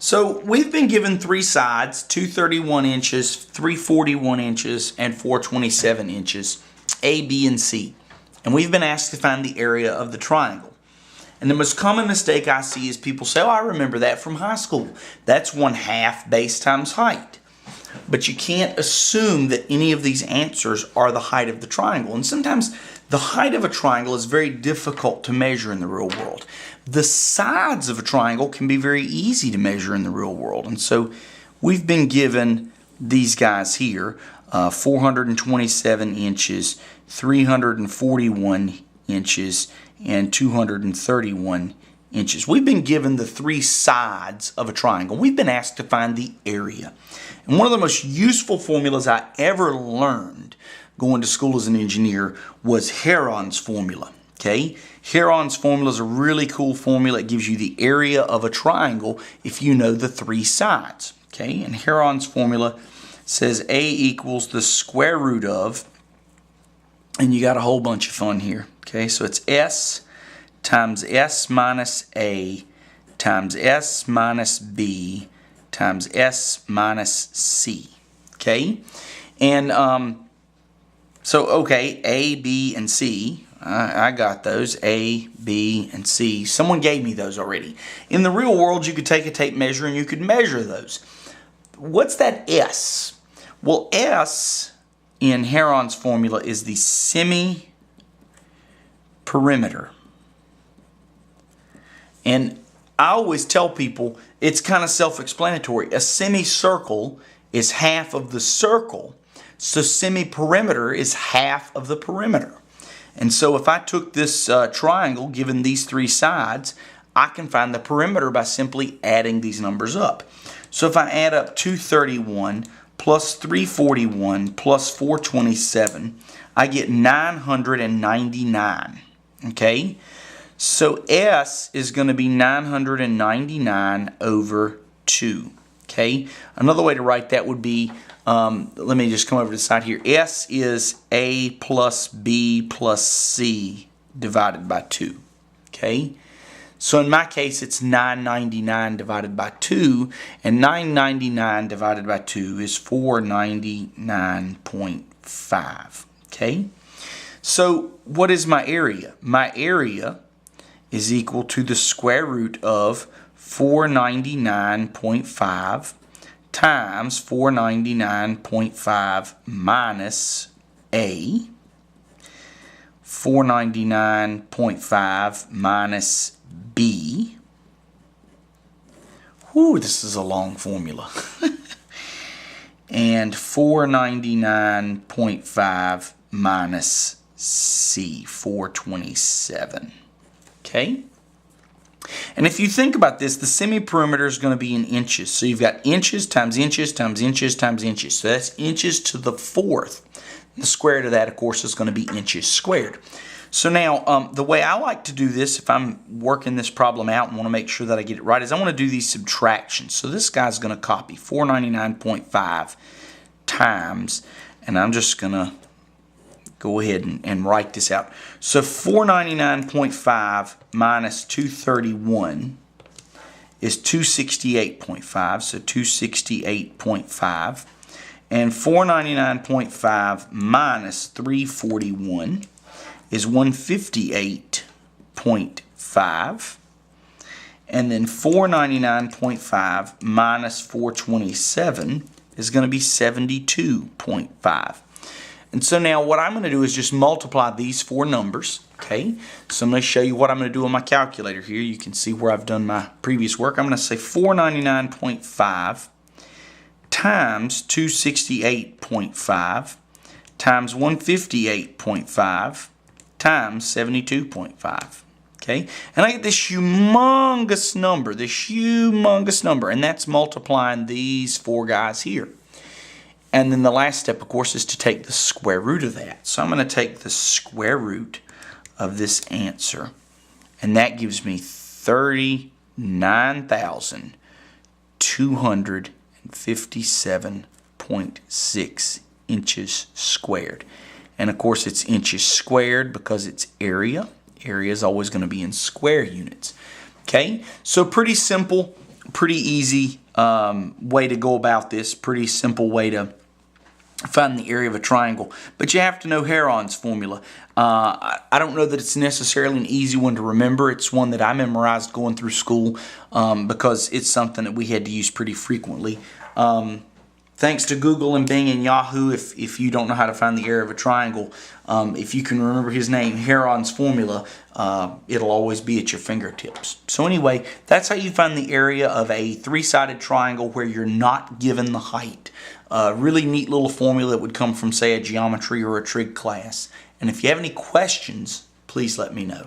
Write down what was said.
So we've been given three sides, 231 inches, 341 inches, and 427 inches, A, B, and C. And we've been asked to find the area of the triangle. And the most common mistake I see is people say, oh, I remember that from high school. That's 1/2 base times height. But you can't assume that any of these answers are the height of the triangle. And sometimes the height of a triangle is very difficult to measure in the real world. The sides of a triangle can be very easy to measure in the real world. And so we've been given these guys here, 427 inches, 341 inches, and 231 inches. We've been given the three sides of a triangle. We've been asked to find the area. And one of the most useful formulas I ever learned going to school as an engineer was Heron's formula. Okay? Heron's formula is a really cool formula. It gives you the area of a triangle if you know the three sides. Okay? And Heron's formula says A equals the square root of, and you got a whole bunch of fun here. Okay? So it's S times S minus A times S minus B times S minus C. Okay? And okay, A, B, and C. I got those, A, B, and C. Someone gave me those already. In the real world, you could take a tape measure and you could measure those. What's that S? Well, S in Heron's formula is the semi-perimeter. And I always tell people it's kind of self-explanatory. A semicircle is half of the circle. So semi-perimeter is half of the perimeter. And so if I took this triangle, given these three sides, I can find the perimeter by simply adding these numbers up. So if I add up 231 plus 341 plus 427, I get 999. Okay? So S is going to be 999 over 2. Okay? Another way to write that would be, let me just come over to the side here. S is A plus B plus C divided by 2. Okay? So in my case, it's 999 divided by 2, and 999 divided by 2 is 499.5. Okay? So what is my area? My area is equal to the square root of 499.5 times 499.5 minus A, 499.5 minus B. Whew, this is a long formula. And 499.5 minus C, 427. Okay? And if you think about this, the semi-perimeter is going to be in inches. So you've got inches times inches times inches times inches. So that's inches to the fourth. The square root of that, of course, is going to be inches squared. So now, the way I like to do this, if I'm working this problem out and want to make sure that I get it right, is I want to do these subtractions. So this guy's going to copy 499.5 times, and I'm just going to go ahead and write this out. So 499.5 minus 231 is 268.5. So 268.5. And 499.5 minus 341 is 158.5. And then 499.5 minus 427 is going to be 72.5. And so now what I'm going to do is just multiply these four numbers, okay? So I'm going to show you what I'm going to do on my calculator here. You can see where I've done my previous work. I'm going to say 499.5 times 268.5 times 158.5 times 72.5, okay? And I get this humongous number, and that's multiplying these four guys here. And then the last step, of course, is to take the square root of that. So I'm going to take the square root of this answer, and that gives me 39,257.6 inches squared. And of course, it's inches squared because it's area. Area is always going to be in square units. Okay, so pretty simple. Pretty easy way to go about this. Pretty simple way to find the area of a triangle. But you have to know Heron's formula. I don't know that it's necessarily an easy one to remember. It's one that I memorized going through school because it's something that we had to use pretty frequently. Thanks to Google and Bing and Yahoo, if you don't know how to find the area of a triangle, if you can remember his name, Heron's formula, it'll always be at your fingertips. So anyway, that's how you find the area of a three-sided triangle where you're not given the height. Really neat little formula that would come from, say, a geometry or a trig class. And if you have any questions, please let me know.